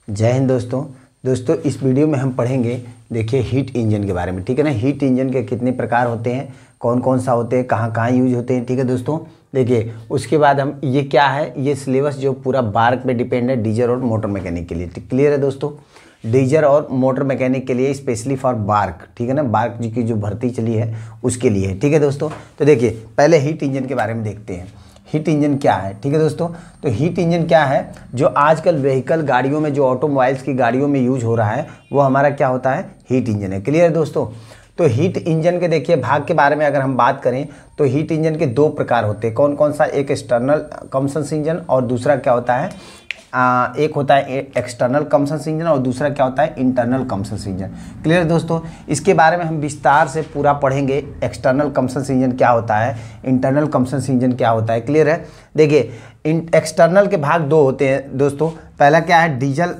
जय हिंद दोस्तों। दोस्तों इस वीडियो में हम पढ़ेंगे, देखिए हीट इंजन के बारे में, ठीक है ना। हीट इंजन के कितने प्रकार होते हैं, कौन कौन सा होते हैं, कहाँ कहाँ यूज होते हैं, ठीक है दोस्तों। देखिए उसके बाद हम ये क्या है, ये सिलेबस जो पूरा बार्क पे डिपेंड है, डीजल और मोटर मैकेनिक के लिए। क्लियर है दोस्तों, डीजल और मोटर मैकेनिक के लिए स्पेशली फॉर बार्क, ठीक है ना। बार्क जी की जो भर्ती चली है उसके लिए, ठीक है दोस्तों। तो देखिए पहले हीट इंजन के बारे में देखते हैं, हीट इंजन क्या है, ठीक है दोस्तों। तो हीट इंजन क्या है, जो आजकल व्हीकल गाड़ियों में, जो ऑटोमोबाइल्स की गाड़ियों में यूज हो रहा है, वो हमारा क्या होता है, हीट इंजन है। क्लियर है दोस्तों। तो हीट इंजन के देखिए भाग के बारे में अगर हम बात करें तो हीट इंजन के दो प्रकार होते हैं। कौन कौन सा, एक एक्सटर्नल कंबशन इंजन और दूसरा क्या होता है, एक होता है एक्सटर्नल कंबशन इंजन और दूसरा क्या होता है, इंटरनल कंबशन इंजन। क्लियर है दोस्तों। इसके बारे में हम विस्तार से पूरा पढ़ेंगे, एक्सटर्नल कंबशन इंजन क्या होता है, इंटरनल कंबशन इंजन क्या होता है। क्लियर है। देखिए एक्सटर्नल के भाग दो होते हैं दोस्तों। पहला क्या है, डीजल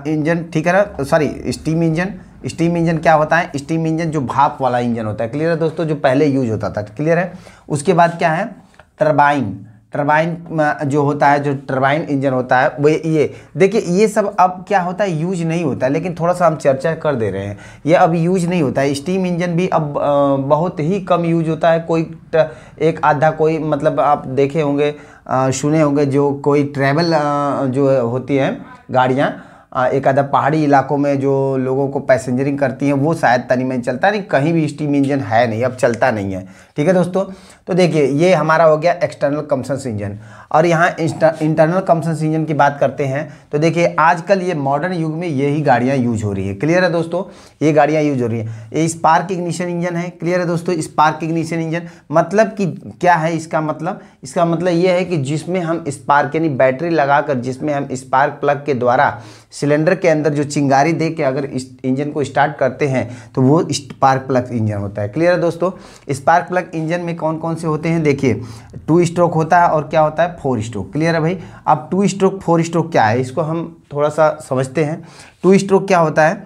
इंजन, ठीक है ना, sorry steam engine. Steam engine क्या होता है, स्टीम इंजन जो भाप वाला इंजन होता है। क्लियर है दोस्तों, जो पहले यूज होता था। क्लियर है। उसके बाद क्या है, टरबाइन। टरबाइन जो होता है, जो टरबाइन इंजन होता है वो ये देखिए, ये सब अब क्या होता है, यूज नहीं होता है, लेकिन थोड़ा सा हम चर्चा कर दे रहे हैं। ये अब यूज नहीं होता है। स्टीम इंजन भी अब बहुत ही कम यूज होता है। कोई एक आधा, कोई मतलब आप देखे होंगे, सुने होंगे, जो कोई ट्रैवल जो होती है गाड़ियाँ, एक आधा पहाड़ी इलाकों में जो लोगों को पैसेंजरिंग करती हैं, वो शायद तनी में चलता नहीं, कहीं भी स्टीम इंजन है नहीं, अब चलता नहीं है। ठीक है दोस्तों। तो देखिए ये हमारा हो गया एक्सटर्नल कंबशन इंजन। और यहाँ इंटरनल कंबशन इंजन की बात करते हैं तो देखिए आजकल ये मॉडर्न युग में यही गाड़ियाँ यूज हो रही है। क्लियर है दोस्तों, ये गाड़ियाँ यूज हो रही हैं। ये स्पार्क इग्निशन इंजन है। क्लियर है दोस्तों। स्पार्क इग्निशन इंजन मतलब कि क्या है, इसका मतलब ये है कि जिसमें हम स्पार्क यानी बैटरी लगाकर, जिसमें हम स्पार्क प्लग के द्वारा सिलेंडर के अंदर जो चिंगारी दे के अगर इस इंजन को स्टार्ट करते हैं तो वो स्पार्क प्लग इंजन होता है। क्लियर है दोस्तों। स्पार्क प्लग इंजन में कौन कौन से होते हैं, देखिए 2 स्ट्रोक होता है और क्या होता है, 4 स्ट्रोक। क्लियर है भाई। अब 2 स्ट्रोक 4 स्ट्रोक क्या है, इसको हम थोड़ा सा समझते हैं। 2 स्ट्रोक क्या होता है,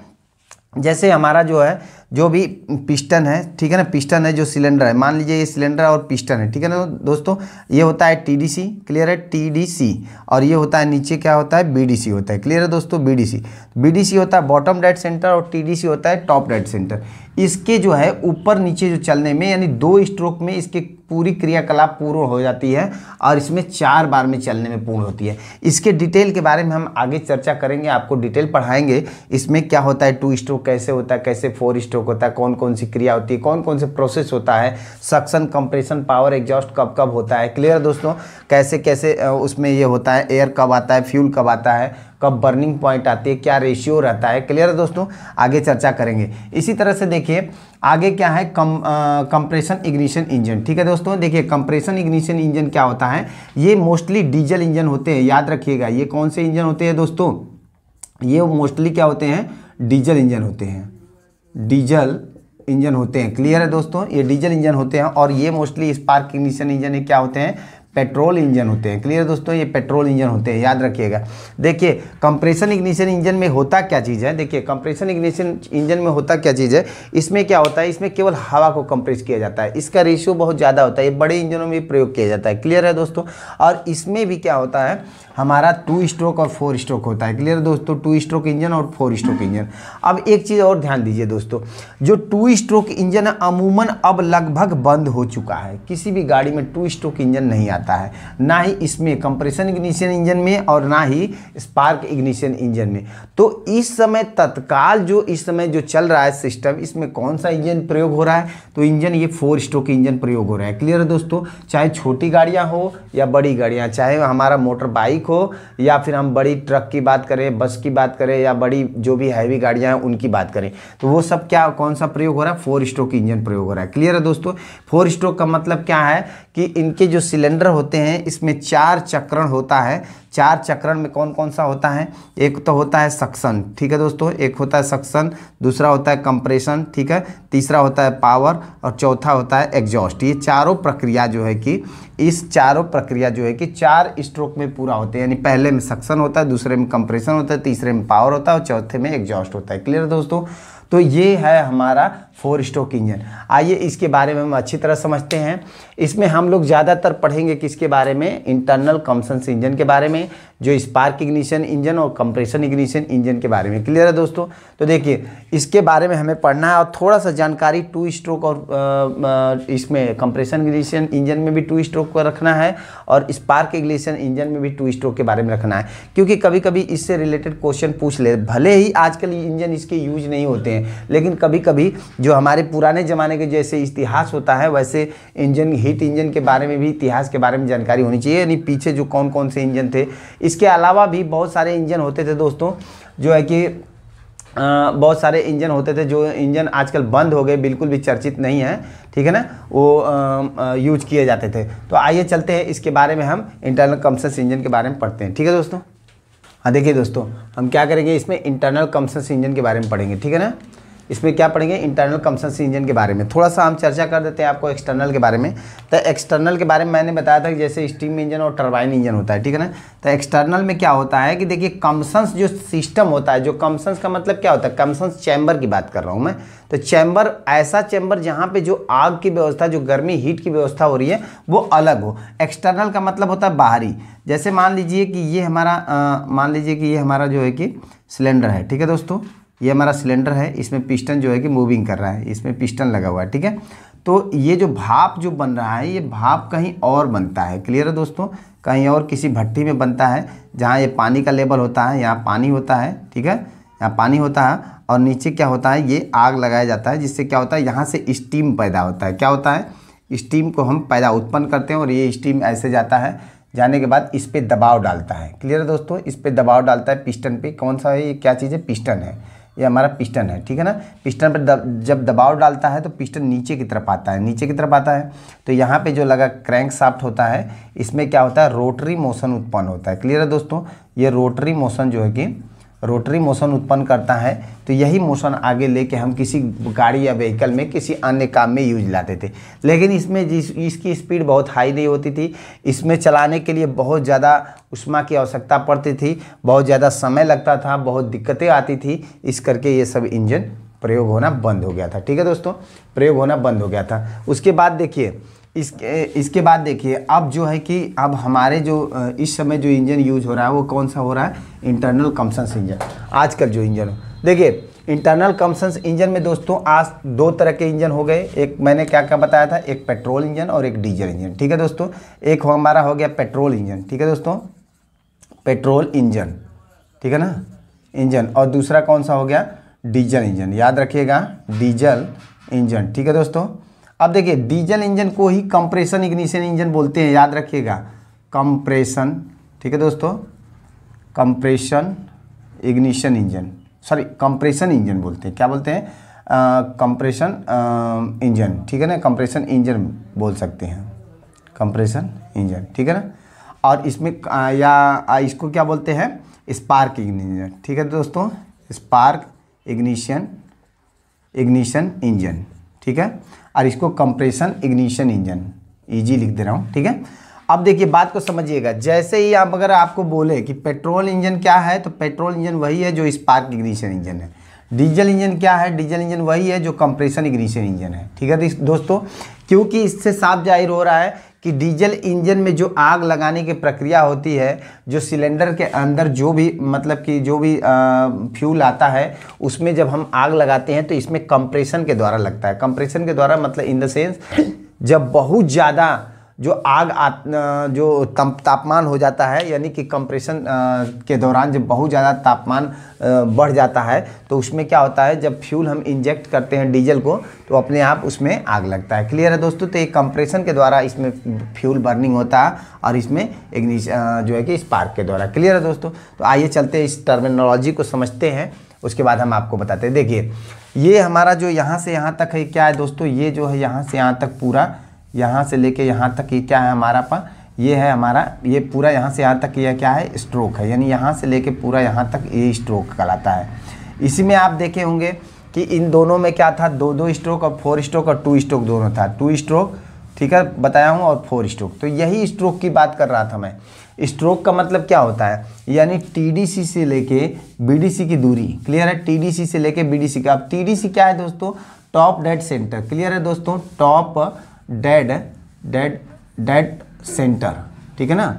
जैसे हमारा जो है, जो भी पिस्टन है, ठीक है ना, पिस्टन है जो सिलेंडर है, मान लीजिए ये सिलेंडर और पिस्टन है, ठीक है ना दोस्तों। ये होता है टीडीसी। क्लियर है, टीडीसी। और ये होता है नीचे क्या होता है, बीडीसी होता है। क्लियर है दोस्तों, बीडीसी होता है बॉटम डेड सेंटर और टीडीसी होता है टॉप डेड सेंटर। इसके जो है ऊपर नीचे जो चलने में, यानी 2 स्ट्रोक में इसके पूरी क्रियाकलाप पूर्ण हो जाती है और इसमें 4 बार में चलने में पूर्ण होती है। इसके डिटेल के बारे में हम आगे चर्चा करेंगे, आपको डिटेल पढ़ाएंगे इसमें क्या होता है, 2 स्ट्रोक कैसे होता है, कैसे 4 स्ट्रोक होता है, कौन कौन सी क्रिया होती है, कौन कौन से प्रोसेस होता है, सक्शन, कंप्रेशन, पावर एग्जॉस्ट कब कब होता है। क्लियर है दोस्तों। कैसे कैसे उसमें ये होता है, एयर कब आता है, फ्यूल कब आता है, कब बर्निंग पॉइंट आती है, क्या रेशियो रहता है। क्लियर है दोस्तों, आगे चर्चा करेंगे। इसी तरह से देखिए आगे क्या है, कंप्रेशन इग्निशन इंजन। ठीक है दोस्तों। देखिए कंप्रेशन इग्निशन इंजन क्या होता है, ये मोस्टली डीजल इंजन होते हैं। याद रखिएगा ये कौन से इंजन होते हैं दोस्तों, ये मोस्टली क्या होते हैं, डीजल इंजन होते हैं, डीजल इंजन होते हैं। क्लियर है दोस्तों, ये डीजल इंजन होते हैं। और ये मोस्टली स्पार्क इग्निशन इंजन है, क्या होते हैं, पेट्रोल इंजन होते हैं। क्लियर दोस्तों, ये पेट्रोल इंजन होते हैं, याद रखिएगा। देखिए कंप्रेशन इग्निशन इंजन में होता क्या चीज़ है, देखिए कंप्रेशन इग्निशन इंजन में होता क्या चीज़ है, इसमें क्या होता है, इसमें केवल हवा को कंप्रेस किया जाता है, इसका रेशियो बहुत ज़्यादा होता है, ये बड़े इंजनों में प्रयोग किया जाता है। क्लियर है दोस्तों। और इसमें भी क्या होता है, हमारा 2 स्ट्रोक और 4 स्ट्रोक होता है। क्लियर दोस्तों, 2 स्ट्रोक इंजन और 4 स्ट्रोक इंजन। अब एक चीज़ और ध्यान दीजिए दोस्तों, जो 2 स्ट्रोक इंजन अमूमन अब लगभग बंद हो चुका है। किसी भी गाड़ी में 2 स्ट्रोक इंजन नहीं आता है, ना ही इसमें कंप्रेशन इग्निशन इंजन में और ना ही स्पार्क इग्निशन इंजन में। तो इस समय तत्काल जो इस समय जो चल रहा है सिस्टम, इसमें कौन सा इंजन प्रयोग हो रहा है, तो इंजन ये 4 स्ट्रोक इंजन प्रयोग हो रहा है। क्लियर है दोस्तों। चाहे छोटी गाड़ियाँ हो या बड़ी गाड़ियाँ, चाहे हमारा मोटर बाइक हो या फिर हम बड़ी ट्रक की बात करें, बस की बात करें, या बड़ी जो भी हैवी गाड़ियां हैं उनकी बात करें, तो वो सब क्या, कौन सा प्रयोग हो रहा है, 4 स्ट्रोक इंजन प्रयोग हो रहा है। क्लियर है दोस्तों। 4 स्ट्रोक का मतलब क्या है कि इनके जो सिलेंडर होते हैं इसमें 4 चक्रण होता है। 4 चक्रण में कौन कौन सा होता है, एक तो होता है सक्शन, ठीक है दोस्तों, एक होता है सक्शन, दूसरा होता है कंप्रेशन, ठीक है, तीसरा होता है पावर और चौथा होता है एग्जॉस्ट। ये चारों प्रक्रिया जो है कि इस चारों प्रक्रिया जो है कि 4 स्ट्रोक में पूरा होते हैं, यानी पहले में सक्शन होता है, दूसरे में कंप्रेशन होता है, तीसरे में पावर होता है और चौथे में एग्जॉस्ट होता है। क्लियर दोस्तों। तो ये है हमारा 4 स्ट्रोक इंजन। आइए इसके बारे में हम अच्छी तरह समझते हैं। इसमें हम लोग ज़्यादातर पढ़ेंगे किसके बारे में, इंटरनल कंबशन इंजन के बारे में, जो स्पार्क इग्निशन इंजन और कंप्रेशन इग्निशन इंजन के बारे में। क्लियर है दोस्तों? तो देखिए इसके बारे में हमें पढ़ना है और थोड़ा सा जानकारी 2 स्ट्रोक और इसमें कंप्रेशन इग्निशन इंजन में भी 2 स्ट्रोक को रखना है और स्पार्क इग्निशन इंजन में भी 2 स्ट्रोक के बारे में रखना है, क्योंकि कभी कभी इससे रिलेटेड क्वेश्चन पूछ ले। भले ही आजकल इंजन इसके यूज नहीं होते हैं, लेकिन कभी कभी जो हमारे पुराने ज़माने के जैसे इतिहास होता है वैसे इंजन, हीट इंजन के बारे में भी, इतिहास के बारे में जानकारी होनी चाहिए, यानी पीछे जो कौन कौन से इंजन थे। इसके अलावा भी बहुत सारे इंजन होते थे दोस्तों, जो है कि बहुत सारे इंजन होते थे, जो इंजन आजकल बंद हो गए, बिल्कुल भी चर्चित नहीं है, ठीक है ना, वो यूज किए जाते थे। तो आइए चलते हैं इसके बारे में, हम इंटरनल कंबशन इंजन के बारे में पढ़ते हैं। ठीक है दोस्तों? हाँ देखिए दोस्तों, हम क्या करेंगे, इसमें इंटरनल कंबशन इंजन के बारे में पढ़ेंगे। ठीक है ना? इसमें क्या पढ़ेंगे, इंटरनल कंबशन इंजन के बारे में। थोड़ा सा हम चर्चा कर देते हैं आपको एक्सटर्नल के बारे में। तो एक्सटर्नल के बारे में मैंने बताया था कि जैसे स्टीम इंजन और टरबाइन इंजन होता है, ठीक है ना। तो एक्सटर्नल में क्या होता है कि देखिए कंबशन जो सिस्टम होता है, जो कंबशन का मतलब क्या होता है, कंबशन चैम्बर की बात कर रहा हूँ मैं। तो चैम्बर, ऐसा चैम्बर जहाँ पे जो आग की व्यवस्था, जो गर्मी हीट की व्यवस्था हो रही है वो अलग हो। एक्सटर्नल का मतलब होता है बाहरी। जैसे मान लीजिए कि ये हमारा मान लीजिए कि ये हमारा जो है कि सिलेंडर है, ठीक है दोस्तों, ये हमारा सिलेंडर है, इसमें पिस्टन जो है कि मूविंग कर रहा है, इसमें पिस्टन लगा हुआ है, ठीक है। तो ये जो भाप जो बन रहा है, ये भाप कहीं और बनता है। क्लियर है दोस्तों? कहीं और किसी भट्टी में बनता है, जहाँ ये पानी का लेवल होता है, यहाँ पानी होता है, ठीक है, यहाँ पानी होता है और नीचे क्या होता है, ये आग लगाया जाता है, जिससे क्या होता है, यहाँ से स्टीम पैदा होता है। क्या होता है, स्टीम को हम पैदा उत्पन्न करते हैं और ये स्टीम ऐसे जाता है, जाने के बाद इस पर दबाव डालता है। क्लियर है दोस्तों? इस पर दबाव डालता है पिस्टन पे। कौन सा है ये, क्या चीज़ है, पिस्टन है, ये हमारा पिस्टन है, ठीक है ना। पिस्टन पर जब दबाव डालता है तो पिस्टन नीचे की तरफ आता है, नीचे की तरफ आता है। तो यहाँ पे जो लगा क्रैंक शाफ्ट होता है, इसमें क्या होता है, रोटरी मोशन उत्पन्न होता है। क्लियर है दोस्तों? ये रोटरी मोशन जो है कि रोटरी मोशन उत्पन्न करता है। तो यही मोशन आगे लेके हम किसी गाड़ी या व्हीकल में किसी अन्य काम में यूज लाते थे। लेकिन इसमें इसकी स्पीड बहुत हाई नहीं होती थी, इसमें चलाने के लिए बहुत ज़्यादा ऊष्मा की आवश्यकता पड़ती थी, बहुत ज़्यादा समय लगता था, बहुत दिक्कतें आती थी। इस करके ये सब इंजन प्रयोग होना बंद हो गया था। ठीक है दोस्तों? प्रयोग होना बंद हो गया था। उसके बाद देखिए इसके बाद देखिए अब जो है कि अब हमारे जो इस समय जो इंजन यूज हो रहा है वो कौन सा हो रहा है, इंटरनल कंबशन इंजन। आजकल जो इंजन हो, देखिए इंटरनल कंबशन इंजन में दोस्तों आज 2 तरह के इंजन हो गए। एक मैंने क्या क्या बताया था, एक पेट्रोल इंजन और एक डीजल इंजन। ठीक है दोस्तों? एक हमारा हो गया पेट्रोल इंजन, ठीक है दोस्तों, पेट्रोल इंजन, ठीक है ना, इंजन। और दूसरा कौन सा हो गया, डीजल इंजन। याद रखिएगा, डीजल इंजन। ठीक है दोस्तों? अब देखिए डीजल इंजन को ही कंप्रेशन इग्निशन इंजन बोलते हैं। याद रखिएगा, कंप्रेशन, ठीक है दोस्तों, compression ignition engine, sorry compression engine बोलते हैं। क्या बोलते हैं, कंप्रेशन इंजन, ठीक है ना, कंप्रेशन इंजन बोल सकते हैं, कंप्रेशन इंजन, ठीक है ना। और इसमें या इसको क्या बोलते हैं, स्पार्क इग्निशन। ठीक है दोस्तों, स्पार्क इग्निशन इंजन, ठीक है। और इसको कंप्रेशन इग्निशन इंजन, इजी लिख दे रहा हूँ, ठीक है। अब देखिए बात को समझिएगा, जैसे ही आप अगर आपको बोले कि पेट्रोल इंजन क्या है, तो पेट्रोल इंजन वही है जो स्पार्क इग्निशन इंजन है। डीजल इंजन क्या है, डीजल इंजन वही है जो कंप्रेशन इग्निशन इंजन है। ठीक है दोस्तों, क्योंकि इससे साफ जाहिर हो रहा है कि डीजल इंजन में जो आग लगाने की प्रक्रिया होती है, जो सिलेंडर के अंदर जो भी मतलब कि जो भी फ्यूल आता है, उसमें जब हम आग लगाते हैं तो इसमें कंप्रेशन के द्वारा लगता है। कंप्रेशन के द्वारा मतलब इन द सेंस जब बहुत ज़्यादा जो जो तापमान हो जाता है, यानी कि कंप्रेशन के दौरान जब बहुत ज़्यादा तापमान बढ़ जाता है, तो उसमें क्या होता है, जब फ्यूल हम इंजेक्ट करते हैं डीजल को, तो अपने आप उसमें आग लगता है। क्लियर है दोस्तों? तो एक कंप्रेशन के द्वारा इसमें फ्यूल बर्निंग होता है और इसमें इग्निशन जो है कि स्पार्क के द्वारा। क्लियर है दोस्तों? तो आइए चलते हैं इस टर्मिनोलॉजी को समझते हैं, उसके बाद हम आपको बताते हैं। देखिए ये हमारा जो यहाँ से यहाँ तक है क्या है दोस्तों, ये जो है यहाँ से यहाँ तक पूरा, यहाँ से लेके यहाँ तक ये क्या है हमारा ये है हमारा, ये पूरा यहाँ से यहाँ तक ये क्या है, स्ट्रोक है। यानी यहाँ से लेके पूरा यहाँ तक ये स्ट्रोक कहलाता है। इसी में आप देखे होंगे कि इन दोनों में क्या था, 2-2 स्ट्रोक और 4 स्ट्रोक और 2 स्ट्रोक दोनों था, 2 स्ट्रोक, ठीक है, बताया हूँ, और 4 स्ट्रोक। तो यही स्ट्रोक की बात कर रहा था मैं। स्ट्रोक का मतलब क्या होता है, यानी टीडीसी से लेके बीडीसी की दूरी। क्लियर है, टीडीसी से लेके बीडीसी का। अब टीडीसी क्या है दोस्तों, टॉप डेड सेंटर। क्लियर है दोस्तों, टॉप डेड सेंटर, ठीक है ना,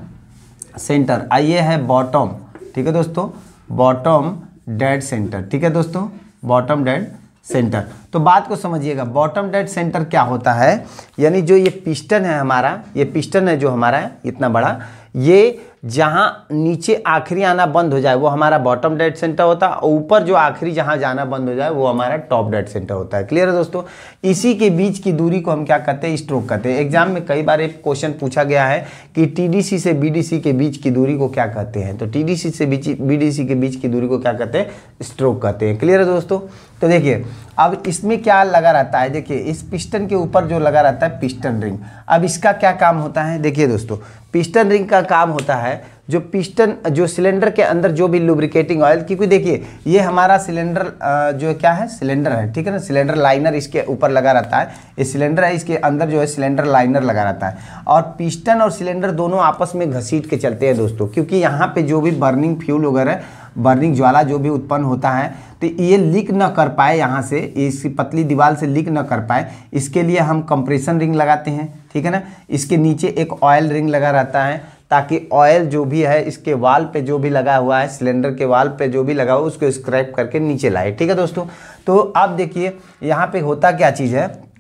सेंटर। ये है बॉटम, ठीक है दोस्तों, बॉटम डेड सेंटर, ठीक है दोस्तों, बॉटम डेड सेंटर। तो बात को समझिएगा, बॉटम डेड सेंटर क्या होता है, यानी जो ये पिस्टन है हमारा, ये पिस्टन है जो हमारा है इतना बड़ा, ये जहाँ नीचे आखिरी आना बंद हो जाए वो हमारा बॉटम डेड सेंटर होता है, और ऊपर जो आखिरी जहाँ जाना बंद हो जाए वो हमारा टॉप डेड सेंटर होता है। क्लियर है दोस्तों, इसी के बीच की दूरी को हम क्या कहते हैं, स्ट्रोक कहते हैं। एग्जाम में कई बार एक क्वेश्चन पूछा गया है कि टीडीसी से बीडीसी के बीच की दूरी को क्या कहते हैं, तो टीडीसी से बीडीसी के बीच की दूरी को क्या कहते हैं, स्ट्रोक कहते हैं। क्लियर है दोस्तों। तो देखिए अब इसमें क्या लगा रहता है, देखिए इस पिस्टन के ऊपर जो लगा रहता है पिस्टन रिंग। अब इसका क्या काम होता है, देखिए दोस्तों, पिस्टन रिंग का काम होता है जो पिस्टन, जो सिलेंडर के अंदर जो भी लुब्रिकेटिंग ऑयल, क्योंकि देखिए ये हमारा सिलेंडर जो क्या है, सिलेंडर है, ठीक है ना, सिलेंडर लाइनर इसके ऊपर लगा रहता है, ये सिलेंडर है, इसके अंदर जो है सिलेंडर लाइनर लगा रहता है, और पिस्टन और सिलेंडर दोनों आपस में घसीट के चलते हैं दोस्तों, क्योंकि यहाँ पे जो भी बर्निंग फ्यूल वगैरह, बर्निंग ज्वाला जो भी उत्पन्न होता है, तो ये लीक न कर पाए, यहाँ से इस पतली दीवार से लीक न कर पाए, इसके लिए हम कंप्रेशन रिंग लगाते हैं, ठीक है ना। इसके नीचे एक ऑयल रिंग लगा रहता है, ताकि ऑयल जो भी है इसके वाल पे जो भी लगा हुआ है, सिलेंडर के वाल पे जो भी लगा हुआ है उसको स्क्रैप करके नीचे लाए, ठीक है दोस्तों। तो आप देखिए यहाँ पे होता क्या चीज़ है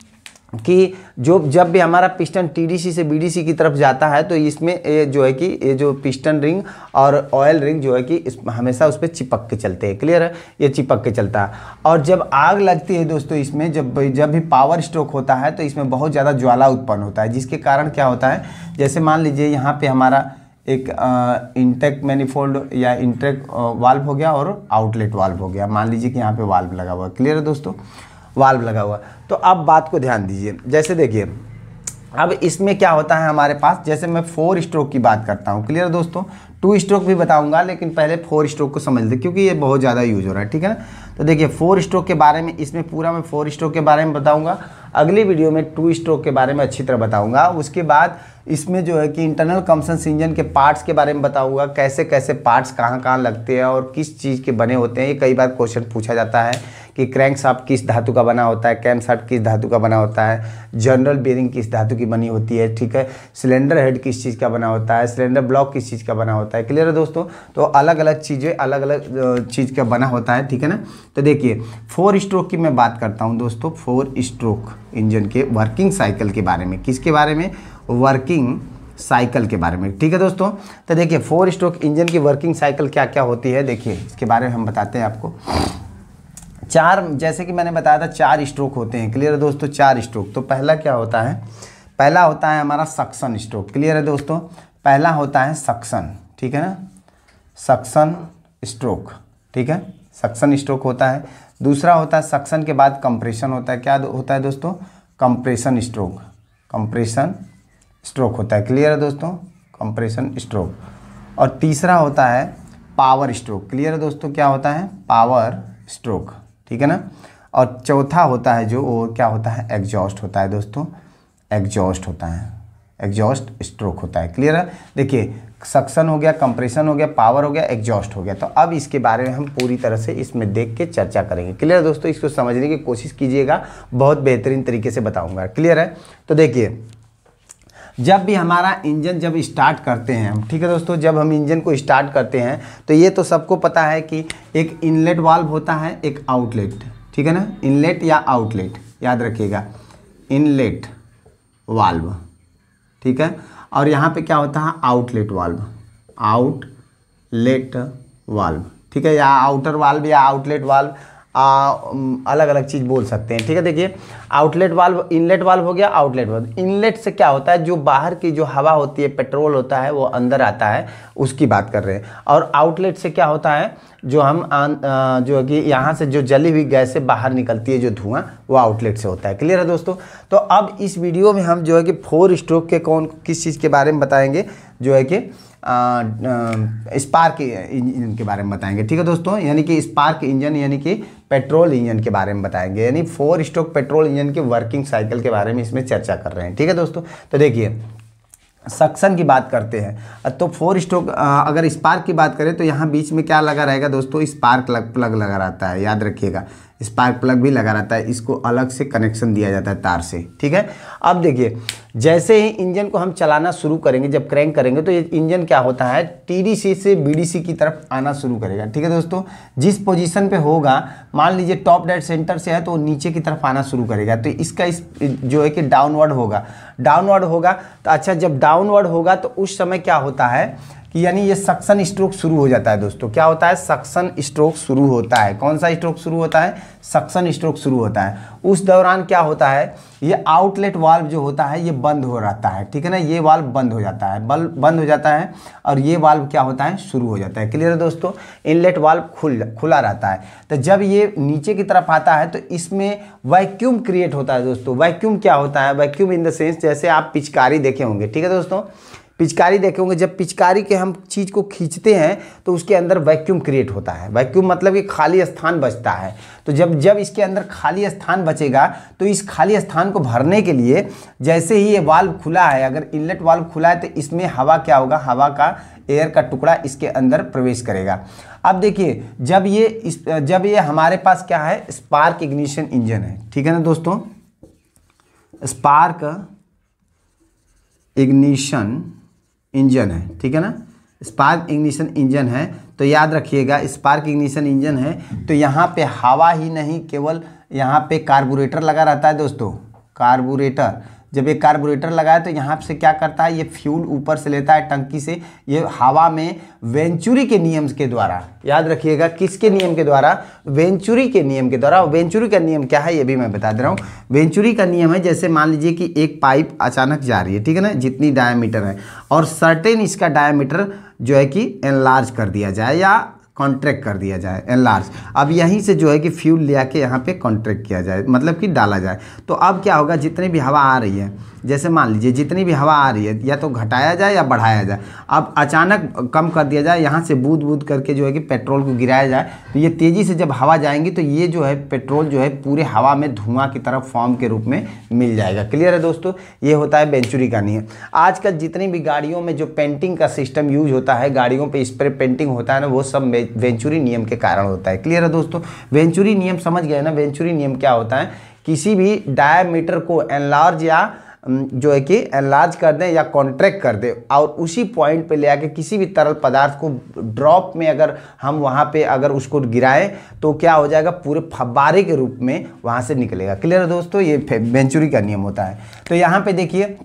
कि जब भी हमारा पिस्टन टीडीसी से बीडीसी की तरफ जाता है, तो इसमें ये जो है कि ये जो पिस्टन रिंग और ऑयल रिंग जो है कि हमेशा उस पर चिपक के चलते हैं। क्लियर है, ये चिपक के चलता है। और जब आग लगती है दोस्तों इसमें, जब भी पावर स्ट्रोक होता है तो इसमें बहुत ज़्यादा ज्वाला उत्पन्न होता है, जिसके कारण क्या होता है, जैसे मान लीजिए यहाँ पर हमारा एक इंटेक मैनिफोल्ड या इंटेक वाल्व हो गया और आउटलेट वाल्व हो गया। मान लीजिए कि यहाँ पे वाल्व लगा हुआ है। क्लियर है दोस्तों, वाल्व लगा हुआ। तो अब बात को ध्यान दीजिए, जैसे देखिए अब इसमें क्या होता है हमारे पास, जैसे मैं 4 स्ट्रोक की बात करता हूँ। क्लियर है दोस्तों, 2 स्ट्रोक भी बताऊंगा, लेकिन पहले 4 स्ट्रोक को समझ लें क्योंकि ये बहुत ज़्यादा यूज हो रहा है, ठीक है ना। तो देखिए 4 स्ट्रोक के बारे में, इसमें पूरा मैं 4 स्ट्रोक के बारे में बताऊंगा। अगली वीडियो में 2 स्ट्रोक के बारे में अच्छी तरह बताऊंगा। उसके बाद इसमें जो है कि इंटरनल कंबशन इंजन के पार्ट्स के बारे में बताऊंगा, कैसे कैसे पार्ट्स कहाँ कहाँ लगते हैं और किस चीज़ के बने होते हैं। ये कई बार क्वेश्चन पूछा जाता है कि क्रैंक शाफ्ट किस धातु का बना होता है, कैम शाफ्ट किस धातु का बना होता है, जनरल बेरिंग किस धातु की बनी होती है, ठीक है, सिलेंडर हेड किस चीज़ का बना होता है, सिलेंडर ब्लॉक किस चीज़ का बना होता है। क्लियर है दोस्तों, तो अलग अलग चीज़ें अलग अलग चीज़ का बना होता है, ठीक है ना। तो देखिए 4 स्ट्रोक की मैं बात करता हूँ दोस्तों, 4 स्ट्रोक इंजन के वर्किंग साइकिल के बारे में। किसके बारे में, वर्किंग साइकिल के बारे में, ठीक है दोस्तों। तो देखिए 4 स्ट्रोक इंजन की वर्किंग साइकिल क्या क्या होती है, देखिए इसके बारे में हम बताते हैं आपको। 4, जैसे कि मैंने बताया था 4 स्ट्रोक होते हैं। क्लियर है दोस्तों, 4 स्ट्रोक। तो पहला क्या होता है, पहला होता है हमारा सक्शन स्ट्रोक। क्लियर है दोस्तों, पहला होता है सक्शन, ठीक है ना, सक्शन स्ट्रोक, ठीक है, सक्शन स्ट्रोक होता है। दूसरा होता है सक्शन के बाद कंप्रेशन होता है। क्या होता है दोस्तों, कंप्रेशन स्ट्रोक, कंप्रेशन स्ट्रोक होता है। क्लियर है दोस्तों, कंप्रेशन स्ट्रोक। और तीसरा होता है पावर स्ट्रोक। क्लियर है दोस्तों, क्या होता है, पावर स्ट्रोक, ठीक है ना। और चौथा होता है जो वो क्या होता है, एग्जॉस्ट होता है दोस्तों, एग्जॉस्ट होता है, एग्जॉस्ट स्ट्रोक होता है। क्लियर है, देखिए सक्शन हो गया, कंप्रेशन हो गया, पावर हो गया, एग्जॉस्ट हो गया। तो अब इसके बारे में हम पूरी तरह से इसमें देख के चर्चा करेंगे। क्लियर है दोस्तों, इसको समझने की कोशिश कीजिएगा, बहुत बेहतरीन तरीके से बताऊंगा। क्लियर है, तो देखिए जब भी हमारा इंजन जब स्टार्ट करते हैं हम, ठीक है दोस्तों, जब हम इंजन को स्टार्ट करते हैं तो ये तो सबको पता है कि एक इनलेट वाल्व होता है, एक आउटलेट, ठीक है ना, इनलेट या आउटलेट, याद रखिएगा, इनलेट वाल्व, ठीक है। और यहाँ पे क्या होता है, आउटलेट वाल्व, आउटलेट वाल्व, ठीक है, या आउटर वाल्व या आउटलेट वाल्व, अलग अलग चीज़ बोल सकते हैं, ठीक है। देखिए आउटलेट वाल्व, इनलेट वाल्व हो गया, आउटलेट वाल्व। इनलेट से क्या होता है, जो बाहर की जो हवा होती है, पेट्रोल होता है, वो अंदर आता है, उसकी बात कर रहे हैं। और आउटलेट से क्या होता है, जो हम जो कि यहाँ से जो जली हुई गैस से बाहर निकलती है, जो धुआं, वो आउटलेट से होता है। क्लियर है दोस्तों। तो अब इस वीडियो में हम जो है कि 4 स्ट्रोक के किस चीज़ के बारे में बताएंगे, जो है कि स्पार्क इंजन के बारे में बताएंगे, ठीक है दोस्तों, यानी कि स्पार्क इंजन यानी कि पेट्रोल इंजन के बारे में बताएंगे, यानी 4 स्ट्रोक पेट्रोल इंजन के वर्किंग साइकिल के बारे में इसमें चर्चा कर रहे हैं, ठीक है दोस्तों। तो देखिए सक्शन की बात करते हैं तो 4 स्ट्रोक अगर स्पार्क की बात करें तो यहाँ बीच में क्या लगा रहेगा दोस्तों, स्पार्क प्लग लगा रहता है, याद रखिएगा स्पार्क प्लग भी लगा रहता है, इसको अलग से कनेक्शन दिया जाता है तार से, ठीक है। अब देखिए जैसे ही इंजन को हम चलाना शुरू करेंगे, जब क्रैंक करेंगे तो ये इंजन क्या होता है टीडीसी से बीडीसी की तरफ आना शुरू करेगा, ठीक है दोस्तों। जिस पोजीशन पे होगा, मान लीजिए टॉप डेड सेंटर से है तो नीचे की तरफ आना शुरू करेगा, तो इसका जो है कि डाउनवर्ड होगा। तो अच्छा जब डाउनवर्ड होगा तो उस समय क्या होता है कि यानी ये सक्शन स्ट्रोक शुरू हो जाता है दोस्तों। क्या होता है, सक्शन स्ट्रोक शुरू होता है। कौन सा स्ट्रोक शुरू होता है, सक्शन स्ट्रोक शुरू होता है। उस दौरान क्या होता है, ये आउटलेट वाल्व जो होता है ये बंद हो रहता है, ठीक है ना, ये वाल्व बंद हो जाता है, बंद हो जाता है और ये वाल्व क्या होता है, शुरू हो जाता है। क्लियर है दोस्तों, इनलेट वाल्व खुला रहता है। तो जब ये नीचे की तरफ आता है तो इसमें वैक्यूम क्रिएट होता है दोस्तों। वैक्यूम क्या होता है, वैक्यूम इन द सेंस जैसे आप पिचकारी देखे होंगे, ठीक है दोस्तों, पिचकारी देखे होंगे, जब पिचकारी के हम चीज़ को खींचते हैं तो उसके अंदर वैक्यूम क्रिएट होता है। वैक्यूम मतलब कि खाली स्थान बचता है। तो जब इसके अंदर खाली स्थान बचेगा तो इस खाली स्थान को भरने के लिए जैसे ही ये वाल्व खुला है, अगर इनलेट वाल्व खुला है तो इसमें हवा क्या होगा, हवा का एयर का टुकड़ा इसके अंदर प्रवेश करेगा। अब देखिए जब ये हमारे पास क्या है, स्पार्क इग्निशन इंजन है, ठीक है ना दोस्तों, स्पार्क इग्निशन इंजन है, ठीक है ना, स्पार्क इग्निशन इंजन है। तो याद रखिएगा स्पार्क इग्निशन इंजन है तो यहाँ पे हवा ही नहीं, केवल यहाँ पे कार्बोरेटर लगा रहता है दोस्तों। कार्बोरेटर, जब ये कार्बोरेटर लगा है तो यहाँ से क्या करता है, ये फ्यूल ऊपर से लेता है टंकी से, ये हवा में वेंचुरी के नियम के द्वारा, याद रखिएगा किसके नियम के द्वारा, वेंचुरी के नियम के द्वारा। वेंचुरी का नियम क्या है ये भी मैं बता दे रहा हूँ। वेंचुरी का नियम है, जैसे मान लीजिए कि एक पाइप अचानक जा रही है, ठीक है ना, जितनी डायमीटर है और सर्टेन इसका डायमीटर जो है कि एनलार्ज कर दिया जाए या कॉन्ट्रैक्ट कर दिया जाए, एनलार्ज। अब यहीं से जो है कि फ्यूल ले आके यहाँ पे कॉन्ट्रैक्ट किया जाए, मतलब कि डाला जाए। तो अब क्या होगा, जितनी भी हवा आ रही है, जैसे मान लीजिए जितनी भी हवा आ रही है या तो घटाया जाए या बढ़ाया जाए। अब अचानक कम कर दिया जाए, यहाँ से बूंद बूंद करके जो है कि पेट्रोल को गिराया जाए, तो ये तेज़ी से जब हवा जाएंगी तो ये जो है पेट्रोल जो है पूरे हवा में धुआं की तरफ फॉर्म के रूप में मिल जाएगा। क्लियर है दोस्तों, ये होता है वेंचुरी का नियम। आजकल जितनी भी गाड़ियों में जो पेंटिंग का सिस्टम यूज होता है, गाड़ियों पर स्प्रे पेंटिंग होता है ना, वो सब वेंचुरी नियम के कारण होता है। क्लियर है दोस्तों, वेंचुरी नियम समझ गए ना। वेंचुरी नियम क्या होता है, किसी भी डायमीटर को एनलार्ज या जो है कि एनलार्ज कर दें या कॉन्ट्रैक्ट कर दें और उसी पॉइंट पे ले आके किसी भी तरल पदार्थ को ड्रॉप में अगर हम वहाँ पे अगर उसको गिराएं तो क्या हो जाएगा, पूरे फव्वारे के रूप में वहाँ से निकलेगा। क्लियर है दोस्तों, ये वेंचुरी का नियम होता है। तो यहाँ पे देखिए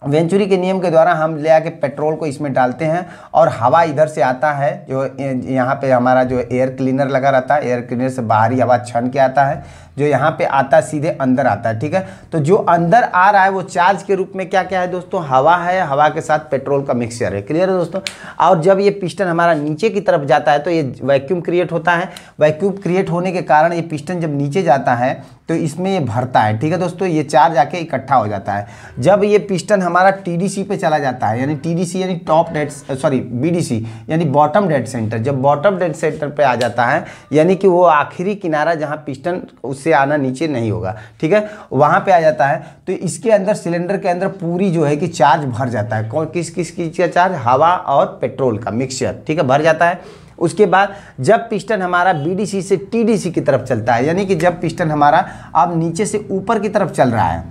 वेंचुरी के नियम के द्वारा हम ले आके पेट्रोल को इसमें डालते हैं और हवा इधर से आता है, जो यहाँ पे हमारा जो एयर क्लीनर लगा रहता है, एयर क्लीनर से बाहरी हवा छन के आता है, जो यहाँ पे आता है सीधे अंदर आता है, ठीक है। तो जो अंदर आ रहा है वो चार्ज के रूप में क्या क्या है दोस्तों, हवा है, हवा के साथ पेट्रोल का मिक्सचर है। क्लियर है दोस्तों। और जब ये पिस्टन हमारा नीचे की तरफ जाता है तो ये वैक्यूम क्रिएट होता है। वैक्यूम क्रिएट होने के कारण ये पिस्टन जब नीचे जाता है तो इसमें ये भरता है, ठीक है दोस्तों, ये चार्ज आके इकट्ठा हो जाता है। जब ये पिस्टन हमारा टीडीसी पे चला जाता है, यानी टीडीसी यानी बीडीसी यानी बॉटम डेड सेंटर, जब बॉटम डेड सेंटर पे आ जाता है यानी कि वो आखिरी किनारा जहाँ पिस्टन उससे आना नीचे नहीं होगा, ठीक है, वहाँ पे आ जाता है। तो इसके अंदर सिलेंडर के अंदर पूरी जो है कि चार्ज भर जाता है। कौन किस चीज़ का चार्ज, हवा और पेट्रोल का मिक्सचर, ठीक है, भर जाता है। उसके बाद जब पिस्टन हमारा बीडीसी से टीडीसी की तरफ चलता है, यानी कि जब पिस्टन हमारा अब नीचे से ऊपर की तरफ चल रहा है,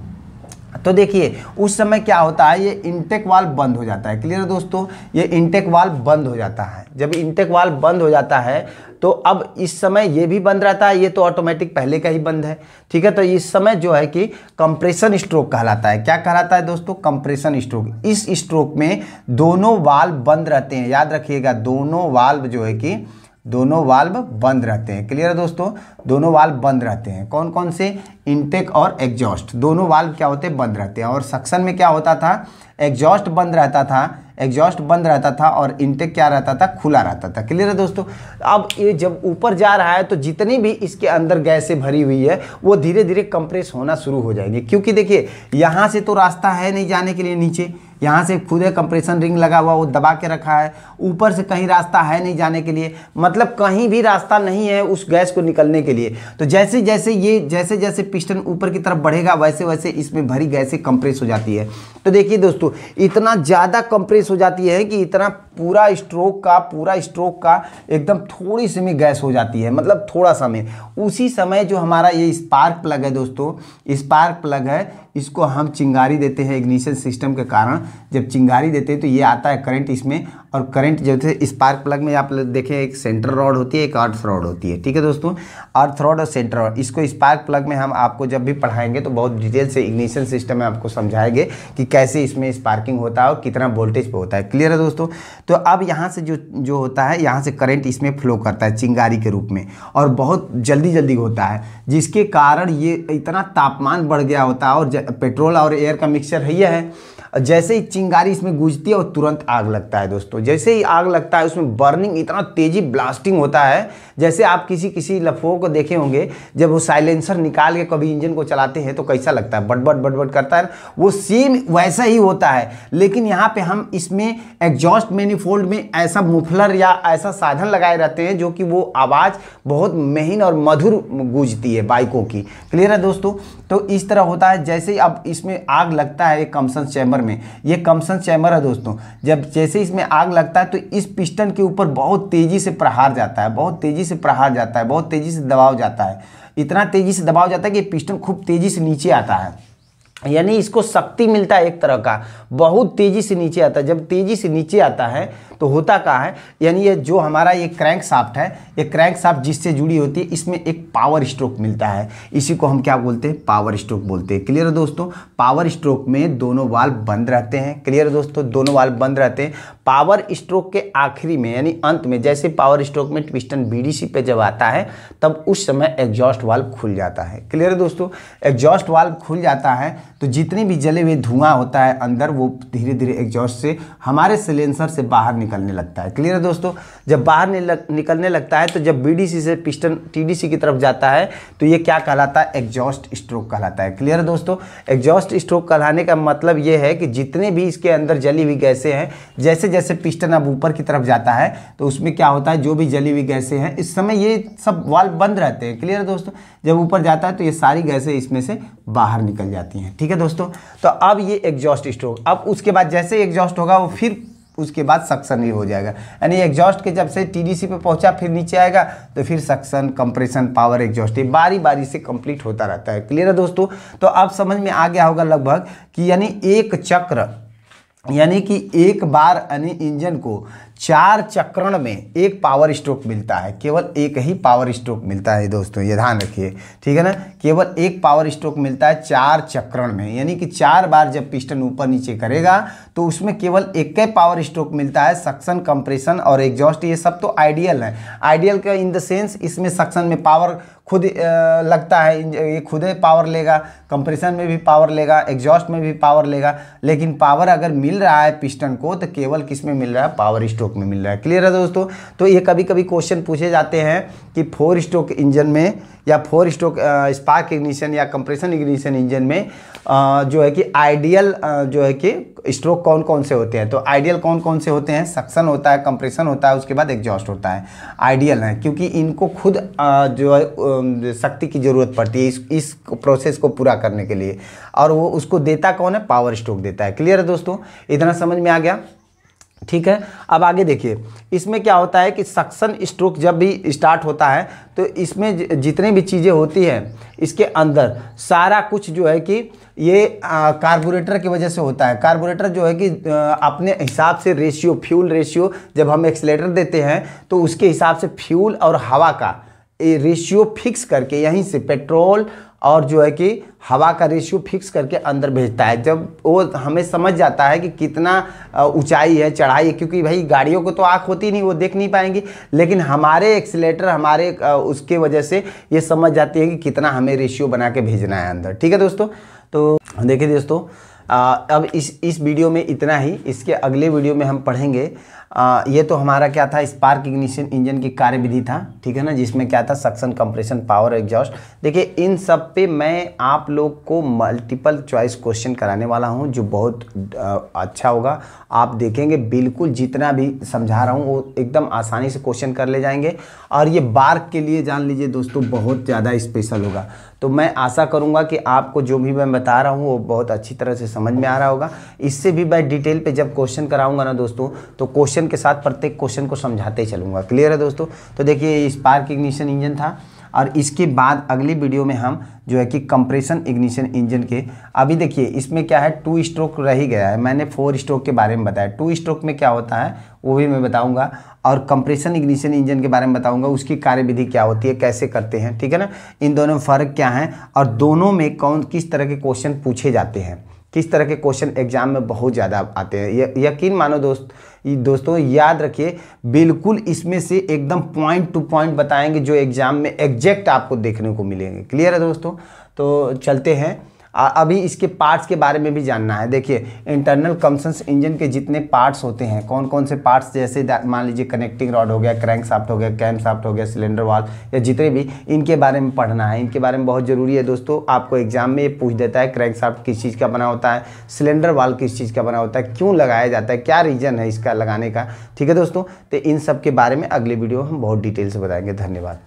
तो देखिए उस समय क्या होता है, ये इनटेक वाल्व बंद हो जाता है। क्लियर है दोस्तों, ये इनटेक वाल्व बंद हो जाता है। जब इनटेक वाल्व बंद हो जाता है तो अब इस समय ये भी बंद रहता है, ये तो ऑटोमेटिक पहले का ही बंद है, ठीक है। तो इस समय जो है कि कंप्रेशन स्ट्रोक कहलाता है। क्या कहलाता है दोस्तों, कंप्रेशन स्ट्रोक। इस स्ट्रोक में दोनों वाल्व बंद रहते हैं, याद रखिएगा, दोनों वाल्व जो है कि दोनों वाल्व बंद रहते हैं। क्लियर है दोस्तों, दोनों वाल्व बंद रहते हैं। कौन कौन से, इनटेक और एग्जॉस्ट, दोनों वाल्व क्या होते हैं, बंद रहते हैं। और सक्शन में क्या होता था, एग्जॉस्ट बंद रहता था और इनटेक क्या रहता था, खुला रहता था। क्लियर है दोस्तों। अब ये जब ऊपर जा रहा है तो जितनी भी इसके अंदर गैसें भरी हुई है वो धीरे धीरे कंप्रेस होना शुरू हो जाएंगे, क्योंकि देखिए यहाँ से तो रास्ता है नहीं जाने के लिए नीचे, यहाँ से खुद है कंप्रेशन रिंग लगा हुआ, वो दबा के रखा है। ऊपर से कहीं रास्ता है नहीं जाने के लिए, मतलब कहीं भी रास्ता नहीं है उस गैस को निकलने के लिए। तो जैसे जैसे पिस्टन ऊपर की तरफ बढ़ेगा वैसे वैसे इसमें भरी गैसें कंप्रेस हो जाती है। तो देखिए दोस्तों, इतना ज़्यादा कंप्रेस हो जाती है कि इतना पूरा स्ट्रोक का एकदम थोड़ी सी में गैस हो जाती है, मतलब थोड़ा सा में। उसी समय जो हमारा ये स्पार्क प्लग है दोस्तों, स्पार्क प्लग है, इसको हम चिंगारी देते हैं इग्निशन सिस्टम के कारण। जब चिंगारी देते हैं तो ये आता है करंट इसमें, और करंट जैसे स्पार्क प्लग में आप देखें एक सेंटर रॉड होती है, एक अर्थ रॉड होती है, ठीक है दोस्तों, अर्थ रॉड और सेंटर रॉड। इसको स्पार्क प्लग में हम आपको जब भी पढ़ाएंगे तो बहुत डिटेल से इग्निशन सिस्टम में आपको समझाएंगे कि कैसे इसमें स्पार्किंग होता है और कितना वोल्टेज पे होता है। क्लियर है दोस्तों। तो अब यहाँ से जो होता है, यहाँ से करंट इसमें फ्लो करता है चिंगारी के रूप में, और बहुत जल्दी होता है, जिसके कारण ये इतना तापमान बढ़ गया होता है। और पेट्रोल और एयर का मिक्सचर है, ये है। जैसे ही चिंगारी इसमें गूंजती है और तुरंत आग लगता है दोस्तों। जैसे ही आग लगता है उसमें बर्निंग इतना तेजी ब्लास्टिंग होता है, जैसे आप किसी लफों को देखे होंगे जब वो साइलेंसर निकाल के कभी इंजन को चलाते हैं तो कैसा लगता है, बट करता है, वो सेम वैसा ही होता है। लेकिन यहाँ पे हम इसमें एग्जॉस्ट मैनिफोल्ड में ऐसा मुफलर या ऐसा साधन लगाए रहते हैं जो कि वो आवाज़ बहुत महीन और मधुर गूंजती है बाइकों की। क्लियर है दोस्तों। तो इस तरह होता है। जैसे ही अब इसमें आग लगता है एक कम्बसन चैम्बर में, ये कम्बसन चैम्बर है दोस्तों, जब जैसे इसमें आग लगता है तो इस पिस्टन के ऊपर बहुत तेजी से प्रहार जाता है, बहुत तेजी से दबाव जाता है, इतना तेजी से दबाव जाता है कि पिस्टन खूब तेजी से नीचे आता है, यानी इसको शक्ति मिलता है एक तरह का, बहुत तेजी से नीचे आता है। जब तेजी से नीचे आता है तो होता क्या है, यानी ये जो हमारा ये क्रैंक शाफ्ट है, ये क्रैंक शाफ्ट जिससे जुड़ी होती है, इसमें एक पावर स्ट्रोक मिलता है। इसी को हम क्या बोलते हैं, पावर स्ट्रोक बोलते हैं। क्लियर है दोस्तों। पावर स्ट्रोक में दोनों वाल्व बंद रहते हैं। क्लियर है दोस्तों, दोनों वाल्व बंद रहते हैं। पावर स्ट्रोक के आखिरी में यानी अंत में, जैसे पावर स्ट्रोक में पिस्टन बीडीसी पे जब आता है तब उस समय एग्जॉस्ट वाल्व खुल जाता है। क्लियर है दोस्तों। एग्जॉस्ट वाल्व खुल जाता है तो जितने भी जले हुए धुआं होता है अंदर, वो धीरे धीरे एग्जॉस्ट से हमारे सिलेंसर से बाहर निकलने लगता है। क्लियर है दोस्तों। जब बाहर निकलने लगता है तो जब बीडीसी से पिस्टन टीडीसी की तरफ जाता है तो ये क्या कहलाता है, एग्जॉस्ट स्ट्रोक कहलाता है। क्लियर है दोस्तों। एग्जॉस्ट स्ट्रोक कहलाने का मतलब ये है कि जितने भी इसके अंदर जली हुई गैसें हैं, जैसे जैसे पिस्टन अब ऊपर की तरफ जाता है तो उसमें क्या होता है, जो भी जली हुई गैसें हैं, इस समय ये सब वाल्व बंद रहते हैं। क्लियर है दोस्तों। जब ऊपर जाता है तो ये सारी गैसें इसमें से बाहर निकल जाती हैं। ठीक है दोस्तों। तो अब ये एग्जॉस्ट स्ट्रोक, अब उसके बाद जैसे एग्जॉस्ट होगा वो फिर उसके बाद सक्शन भी हो जाएगा, यानी एग्जॉस्ट के जब से टीडीसी पे पहुंचा फिर नीचे आएगा तो फिर सक्शन, कंप्रेशन, पावर, एग्जॉस्ट, ये बारी बारी से कंप्लीट होता रहता है। क्लियर है दोस्तों। तो अब समझ में आ गया होगा लगभग कि यानी एक चक्र, यानी कि एक बार यानी इंजन को 4 चक्रण में एक पावर स्ट्रोक मिलता है, केवल एक ही पावर स्ट्रोक मिलता है दोस्तों, ये ध्यान रखिए। ठीक है ना, केवल एक पावर स्ट्रोक मिलता है 4 चक्रण में, यानी कि 4 बार जब पिस्टन ऊपर नीचे करेगा तो उसमें केवल एक ही पावर स्ट्रोक मिलता है। सक्शन, कंप्रेशन और एग्जॉस्ट ये सब तो आइडियल है। आइडियल का इन द सेंस इसमें सक्शन में पावर खुद लगता है, ये खुद ही पावर लेगा, कंप्रेशन में भी पावर लेगा, एग्जॉस्ट में भी पावर लेगा, लेकिन पावर अगर मिल रहा है पिस्टन को तो केवल किस में मिल रहा है, पावर स्ट्रोक में मिल रहा है। क्लियर है दोस्तों। तो ये कभी कभी क्वेश्चन पूछे जाते हैं कि 4 स्ट्रोक इंजन में या 4 स्ट्रोक स्पार्क इग्निशन या कंप्रेशन इग्निशन इंजन में जो है कि आइडियल जो है कि स्ट्रोक कौन कौन से होते हैं। तो आइडियल कौन कौन से होते हैं, सक्शन होता है, कंप्रेशन होता है, उसके बाद एग्जॉस्ट होता है। आइडियल है क्योंकि इनको खुद जो है शक्ति की ज़रूरत पड़ती है इस प्रोसेस को पूरा करने के लिए, और वो उसको देता कौन है, पावर स्ट्रोक देता है। क्लियर है दोस्तों, इतना समझ में आ गया। ठीक है, अब आगे देखिए इसमें क्या होता है कि सक्शन स्ट्रोक जब भी स्टार्ट होता है तो इसमें जितनी भी चीज़ें होती हैं इसके अंदर सारा कुछ जो है कि ये कार्बोरेटर की वजह से होता है। कार्बोरेटर जो है कि अपने हिसाब से रेशियो, फ्यूल रेशियो, जब हम एक्सीलरेटर देते हैं तो उसके हिसाब से फ्यूल और हवा का रेशियो फिक्स करके यहीं से पेट्रोल और जो है कि हवा का रेशियो फिक्स करके अंदर भेजता है। जब वो हमें समझ जाता है कि कितना ऊंचाई है, चढ़ाई है, क्योंकि भाई गाड़ियों को तो आँख होती नहीं, वो देख नहीं पाएंगी, लेकिन हमारे एक्सीलरेटर हमारे उसके वजह से ये समझ जाती है कि कितना हमें रेशियो बना के भेजना है अंदर। ठीक है दोस्तों। तो देखिए दोस्तों अब इस वीडियो में इतना ही। इसके अगले वीडियो में हम पढ़ेंगे ये तो हमारा क्या था, स्पार्क इग्निशन इंजन की कार्यविधि था, ठीक है ना, जिसमें क्या था, सक्शन, कंप्रेशन, पावर, एग्जॉस्ट। देखिए इन सब पे मैं आप लोग को मल्टीपल चॉइस क्वेश्चन कराने वाला हूँ जो बहुत अच्छा होगा। आप देखेंगे बिल्कुल जितना भी समझा रहा हूँ वो एकदम आसानी से क्वेश्चन कर ले जाएंगे। और ये बार्क के लिए जान लीजिए दोस्तों बहुत ज़्यादा स्पेशल होगा। तो मैं आशा करूंगा कि आपको जो भी मैं बता रहा हूं वो बहुत अच्छी तरह से समझ में आ रहा होगा। इससे भी मैं डिटेल पे जब क्वेश्चन कराऊंगा ना दोस्तों, तो क्वेश्चन के साथ प्रत्येक क्वेश्चन को समझाते चलूंगा। क्लियर है दोस्तों? तो देखिए ये स्पार्क इग्निशन इंजन था, और इसके बाद अगली वीडियो में हम जो है कि कंप्रेशन इग्निशन इंजन के, अभी देखिए इसमें क्या है, 2 स्ट्रोक रह ही गया है। मैंने 4 स्ट्रोक के बारे में बताया, 2 स्ट्रोक में क्या होता है वो भी मैं बताऊंगा, और कंप्रेशन इग्निशन इंजन के बारे में बताऊंगा, उसकी कार्यविधि क्या होती है, कैसे करते हैं, ठीक है ना, इन दोनों में फ़र्क क्या है, और दोनों में कौन किस तरह के क्वेश्चन पूछे जाते हैं, किस तरह के क्वेश्चन एग्जाम में बहुत ज़्यादा आते हैं। यकीन मानो दोस्तों याद रखिए, बिल्कुल इसमें से एकदम पॉइंट टू पॉइंट बताएंगे जो एग्जाम में एग्जैक्ट आपको देखने को मिलेंगे। क्लियर है दोस्तों? तो चलते हैं, अभी इसके पार्ट्स के बारे में भी जानना है। देखिए इंटरनल कंबशन इंजन के जितने पार्ट्स होते हैं, कौन कौन से पार्ट्स, जैसे मान लीजिए कनेक्टिंग रॉड हो गया, क्रैंक शाफ्ट हो गया, कैम शाफ्ट हो गया, सिलेंडर वाल्व, या जितने भी, इनके बारे में पढ़ना है। इनके बारे में बहुत ज़रूरी है दोस्तों, आपको एग्जाम में ये पूछ देता है क्रैंक शाफ्ट किस चीज़ का बना होता है, सिलेंडर वाल्व किस चीज़ का बना होता है, क्यों लगाया जाता है, क्या रीज़न है इसका लगाने का। ठीक है दोस्तों, तो इन सब के बारे में अगले वीडियो हम बहुत डिटेल से बताएंगे। धन्यवाद।